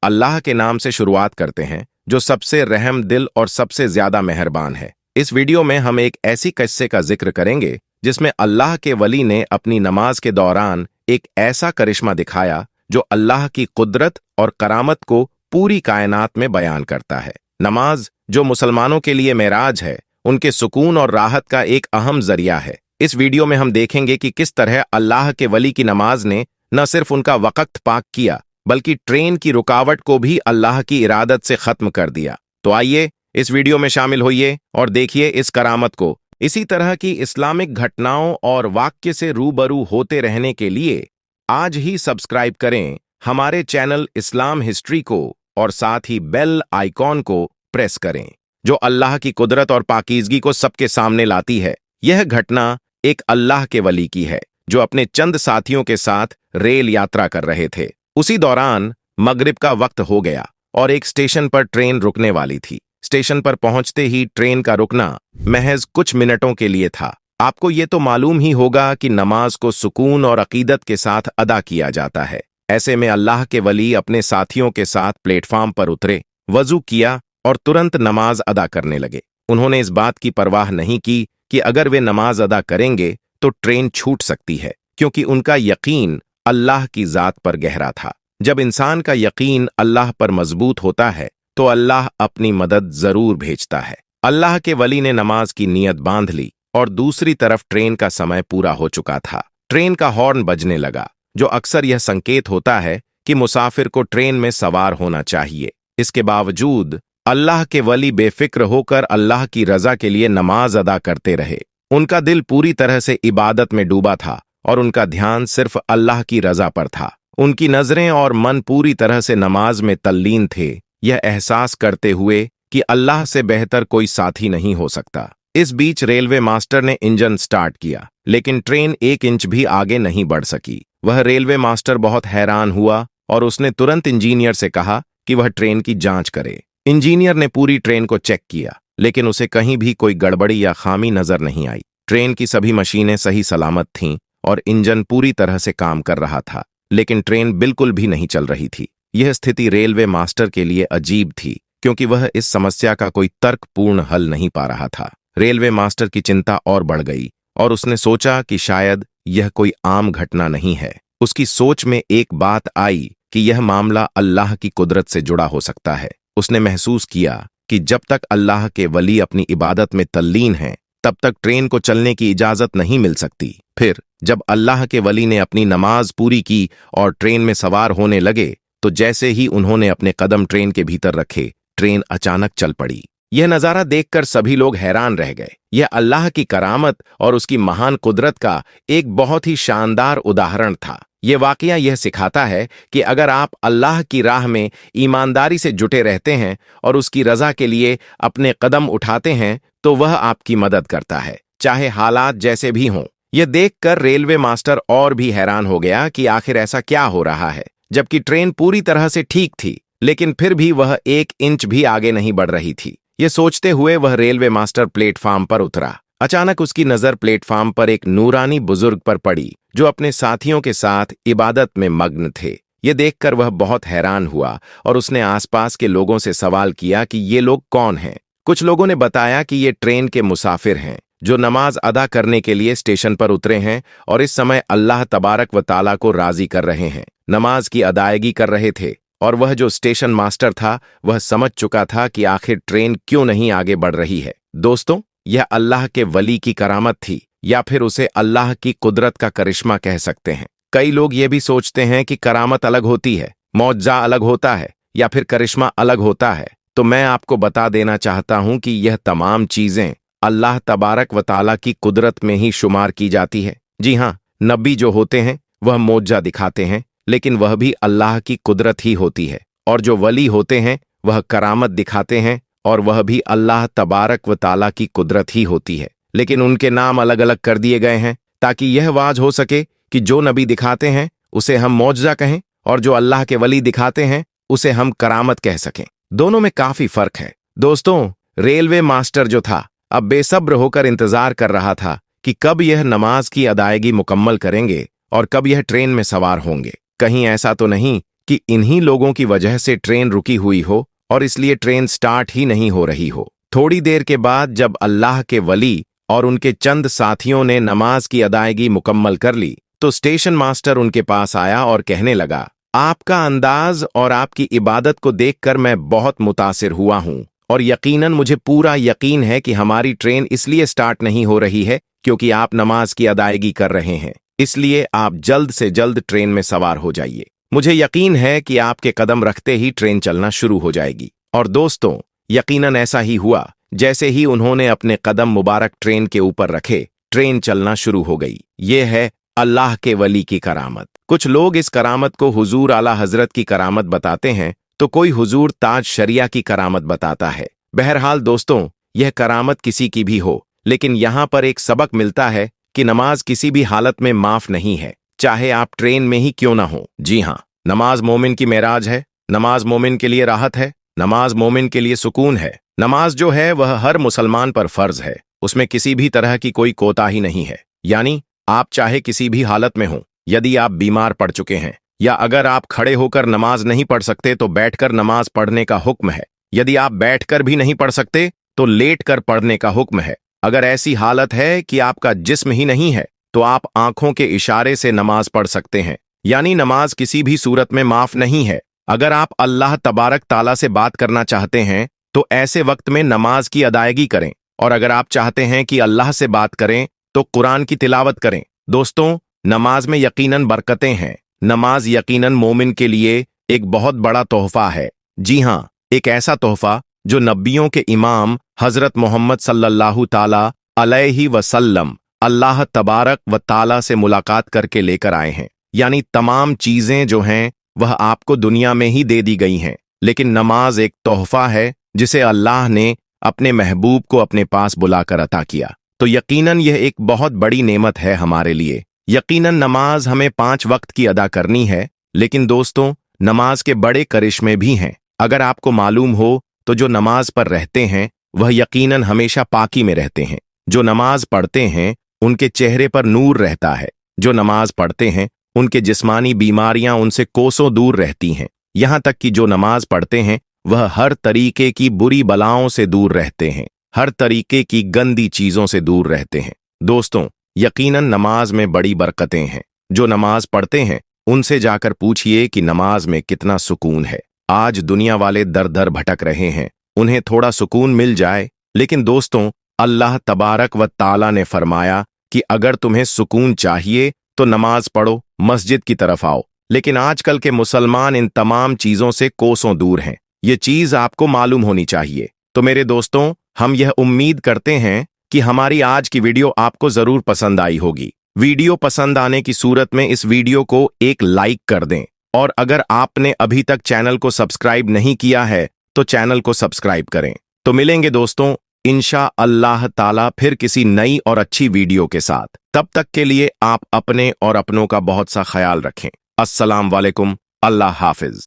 अल्लाह के नाम से शुरुआत करते हैं जो सबसे रहम दिल और सबसे ज्यादा मेहरबान है। इस वीडियो में हम एक ऐसी किस्से का जिक्र करेंगे जिसमें अल्लाह के वली ने अपनी नमाज के दौरान एक ऐसा करिश्मा दिखाया जो अल्लाह की कुदरत और करामत को पूरी कायनात में बयान करता है। नमाज जो मुसलमानों के लिए मेराज है, उनके सुकून और राहत का एक अहम जरिया है। इस वीडियो में हम देखेंगे कि किस तरह अल्लाह के वली की नमाज ने न सिर्फ उनका वक़्त पाक किया बल्कि ट्रेन की रुकावट को भी अल्लाह की इरादत से खत्म कर दिया। तो आइए इस वीडियो में शामिल होइए और देखिए इस करामत को। इसी तरह की इस्लामिक घटनाओं और वाक्य से रूबरू होते रहने के लिए आज ही सब्सक्राइब करें हमारे चैनल इस्लाम हिस्ट्री को और साथ ही बेल आइकॉन को प्रेस करें, जो अल्लाह की कुदरत और पाकीज़गी को सबके सामने लाती है। यह घटना एक अल्लाह के वली की है जो अपने चंद साथियों के साथ रेल यात्रा कर रहे थे। उसी दौरान मगरिब का वक्त हो गया और एक स्टेशन पर ट्रेन रुकने वाली थी। स्टेशन पर पहुंचते ही ट्रेन का रुकना महज कुछ मिनटों के लिए था। आपको ये तो मालूम ही होगा कि नमाज को सुकून और अकीदत के साथ अदा किया जाता है। ऐसे में अल्लाह के वली अपने साथियों के साथ प्लेटफॉर्म पर उतरे, वजू किया और तुरंत नमाज अदा करने लगे। उन्होंने इस बात की परवाह नहीं की कि अगर वे नमाज अदा करेंगे तो ट्रेन छूट सकती है, क्योंकि उनका यकीन अल्लाह की जात पर गहरा था। जब इंसान का यकीन अल्लाह पर मजबूत होता है तो अल्लाह अपनी मदद जरूर भेजता है। अल्लाह के वली ने नमाज की नीयत बांध ली और दूसरी तरफ ट्रेन का समय पूरा हो चुका था। ट्रेन का हॉर्न बजने लगा, जो अक्सर यह संकेत होता है कि मुसाफिर को ट्रेन में सवार होना चाहिए। इसके बावजूद अल्लाह के वली बेफिक्र होकर अल्लाह की रजा के लिए नमाज अदा करते रहे। उनका दिल पूरी तरह से इबादत में डूबा था और उनका ध्यान सिर्फ अल्लाह की रजा पर था। उनकी नजरें और मन पूरी तरह से नमाज में तल्लीन थे, यह एहसास करते हुए कि अल्लाह से बेहतर कोई साथी नहीं हो सकता। इस बीच रेलवे मास्टर ने इंजन स्टार्ट किया, लेकिन ट्रेन 1 इंच भी आगे नहीं बढ़ सकी। वह रेलवे मास्टर बहुत हैरान हुआ और उसने तुरंत इंजीनियर से कहा कि वह ट्रेन की जांच करे। इंजीनियर ने पूरी ट्रेन को चेक किया, लेकिन उसे कहीं भी कोई गड़बड़ी या खामी नजर नहीं आई। ट्रेन की सभी मशीनें सही सलामत थीं और इंजन पूरी तरह से काम कर रहा था, लेकिन ट्रेन बिल्कुल भी नहीं चल रही थी। यह स्थिति रेलवे मास्टर के लिए अजीब थी, क्योंकि वह इस समस्या का कोई तर्कपूर्ण हल नहीं पा रहा था। रेलवे मास्टर की चिंता और बढ़ गई और उसने सोचा कि शायद यह कोई आम घटना नहीं है। उसकी सोच में एक बात आई कि यह मामला अल्लाह की कुदरत से जुड़ा हो सकता है। उसने महसूस किया कि जब तक अल्लाह के वली अपनी इबादत में तल्लीन हैं, तब तक ट्रेन को चलने की इजाजत नहीं मिल सकती। फिर जब अल्लाह के वली ने अपनी नमाज पूरी की और ट्रेन में सवार होने लगे, तो जैसे ही उन्होंने अपने कदम ट्रेन के भीतर रखे, ट्रेन अचानक चल पड़ी। यह नजारा देखकर सभी लोग हैरान रह गए। यह अल्लाह की करामत और उसकी महान कुदरत का एक बहुत ही शानदार उदाहरण था। यह वाकया यह सिखाता है कि अगर आप अल्लाह की राह में ईमानदारी से जुटे रहते हैं और उसकी रजा के लिए अपने कदम उठाते हैं, तो वह आपकी मदद करता है, चाहे हालात जैसे भी हों। यह देखकर रेलवे मास्टर और भी हैरान हो गया कि आखिर ऐसा क्या हो रहा है, जबकि ट्रेन पूरी तरह से ठीक थी, लेकिन फिर भी वह 1 इंच भी आगे नहीं बढ़ रही थी। यह सोचते हुए वह रेलवे मास्टर प्लेटफार्म पर उतरा। अचानक उसकी नजर प्लेटफार्म पर एक नूरानी बुजुर्ग पर पड़ी, जो अपने साथियों के साथ इबादत में मग्न थे। यह देखकर वह बहुत हैरान हुआ और उसने आसपास के लोगों से सवाल किया कि ये लोग कौन हैं। कुछ लोगों ने बताया कि ये ट्रेन के मुसाफिर हैं, जो नमाज अदा करने के लिए स्टेशन पर उतरे हैं और इस समय अल्लाह तबारक व ताला को राजी कर रहे हैं, नमाज की अदायगी कर रहे थे। और वह जो स्टेशन मास्टर था, वह समझ चुका था कि आखिर ट्रेन क्यों नहीं आगे बढ़ रही है। दोस्तों, यह अल्लाह के वली की करामत थी, या फिर उसे अल्लाह की कुदरत का करिश्मा कह सकते हैं। कई लोग ये भी सोचते हैं कि करामत अलग होती है, मौजज़ा अलग होता है, या फिर करिश्मा अलग होता है। तो मैं आपको बता देना चाहता हूं कि यह तमाम चीजें अल्लाह तबारक व ताला की कुदरत में ही शुमार की जाती है। जी हाँ, नबी जो होते हैं वह मौजज़ा दिखाते हैं, लेकिन वह भी अल्लाह की कुदरत ही होती है। और जो वली होते हैं वह करामत दिखाते हैं, और वह भी अल्लाह तबारक व ताला की कुदरत ही होती है। लेकिन उनके नाम अलग अलग कर दिए गए हैं ताकि यह वाज हो सके कि जो नबी दिखाते हैं उसे हम मौजज़ा कहें, और जो अल्लाह के वली दिखाते हैं उसे हम करामत कह सकें। दोनों में काफी फर्क है। दोस्तों, रेलवे मास्टर जो था, अब बेसब्र होकर इंतजार कर रहा था कि कब यह नमाज की अदायगी मुकम्मल करेंगे और कब यह ट्रेन में सवार होंगे। कहीं ऐसा तो नहीं कि इन्हीं लोगों की वजह से ट्रेन रुकी हुई हो और इसलिए ट्रेन स्टार्ट ही नहीं हो रही हो। थोड़ी देर के बाद जब अल्लाह के वली और उनके चंद साथियों ने नमाज की अदायगी मुकम्मल कर ली तो स्टेशन मास्टर उनके पास आया और कहने लगा, आपका अंदाज और आपकी इबादत को देखकर मैं बहुत मुतासिर हुआ हूं और यकीनन मुझे पूरा यकीन है कि हमारी ट्रेन इसलिए स्टार्ट नहीं हो रही है क्योंकि आप नमाज की अदायगी कर रहे हैं, इसलिए आप जल्द से जल्द ट्रेन में सवार हो जाइए। मुझे यकीन है कि आपके कदम रखते ही ट्रेन चलना शुरू हो जाएगी। और दोस्तों, यकीनन ऐसा ही हुआ। जैसे ही उन्होंने अपने कदम मुबारक ट्रेन के ऊपर रखे, ट्रेन चलना शुरू हो गई। ये है अल्लाह के वली की करामत। कुछ लोग इस करामत को हुजूर आला हजरत की करामत बताते हैं तो कोई हुजूर ताज शरिया की करामत बताता है। बहरहाल दोस्तों, यह करामत किसी की भी हो, लेकिन यहाँ पर एक सबक मिलता है कि नमाज किसी भी हालत में माफ नहीं है, चाहे आप ट्रेन में ही क्यों ना हो। जी हाँ, नमाज मोमिन की मेराज है, नमाज मोमिन के लिए राहत है, नमाज मोमिन के लिए सुकून है। नमाज जो है वह हर मुसलमान पर फर्ज है, उसमें किसी भी तरह की कोई कोताही नहीं है। यानी आप चाहे किसी भी हालत में हो, यदि आप बीमार पड़ चुके हैं या अगर आप खड़े होकर नमाज नहीं पढ़ सकते तो बैठकर नमाज पढ़ने का हुक्म है। यदि आप बैठकर भी नहीं पढ़ सकते तो लेटकर पढ़ने का हुक्म है। अगर ऐसी हालत है कि आपका जिस्म ही नहीं है तो आप आंखों के इशारे से नमाज पढ़ सकते हैं। यानी नमाज किसी भी सूरत में माफ नहीं है। अगर आप अल्लाह तबारक ताला से बात करना चाहते हैं तो ऐसे वक्त में नमाज की अदायगी करें, और अगर आप चाहते हैं कि अल्लाह से बात करें तो कुरान की तिलावत करें। दोस्तों, नमाज में यकीनन बरकतें हैं। नमाज यकीनन मोमिन के लिए एक बहुत बड़ा तोहफा है। जी हाँ, एक ऐसा तोहफा जो नबियों के इमाम हजरत मोहम्मद सल्लल्लाहु ताला अलैहि वसल्लम अल्लाह तबारक व ताला से मुलाकात करके लेकर आए हैं। यानी तमाम चीजें जो हैं वह आपको दुनिया में ही दे दी गई हैं, लेकिन नमाज एक तोहफा है जिसे अल्लाह ने अपने महबूब को अपने पास बुलाकर अता किया। तो यकीनन यह एक बहुत बड़ी नेमत है हमारे लिए। यकीनन नमाज हमें 5 वक्त की अदा करनी है, लेकिन दोस्तों, नमाज के बड़े करिश्मे भी हैं। अगर आपको मालूम हो तो जो नमाज पर रहते हैं वह यकीनन हमेशा पाकी में रहते हैं। जो नमाज पढ़ते हैं उनके चेहरे पर नूर रहता है। जो नमाज पढ़ते हैं उनके जिस्मानी बीमारियां उनसे कोसों दूर रहती हैं। यहाँ तक कि जो नमाज पढ़ते हैं वह हर तरीके की बुरी बलाओं से दूर रहते हैं, हर तरीके की गंदी चीजों से दूर रहते हैं। दोस्तों, यकीनन नमाज में बड़ी बरकतें हैं। जो नमाज पढ़ते हैं उनसे जाकर पूछिए कि नमाज में कितना सुकून है। आज दुनिया वाले दर दर भटक रहे हैं, उन्हें थोड़ा सुकून मिल जाए। लेकिन दोस्तों, अल्लाह तबारक व ताला ने फरमाया कि अगर तुम्हें सुकून चाहिए तो नमाज पढ़ो, मस्जिद की तरफ आओ। लेकिन आजकल के मुसलमान इन तमाम चीजों से कोसों दूर हैं। ये चीज आपको मालूम होनी चाहिए। तो मेरे दोस्तों, हम यह उम्मीद करते हैं कि हमारी आज की वीडियो आपको जरूर पसंद आई होगी। वीडियो पसंद आने की सूरत में इस वीडियो को एक लाइक कर दें, और अगर आपने अभी तक चैनल को सब्सक्राइब नहीं किया है तो चैनल को सब्सक्राइब करें। तो मिलेंगे दोस्तों इंशा अल्लाह ताला फिर किसी नई और अच्छी वीडियो के साथ। तब तक के लिए आप अपने और अपनों का बहुत सा ख्याल रखें। अस्सलाम वालेकुम, अल्लाह हाफिज।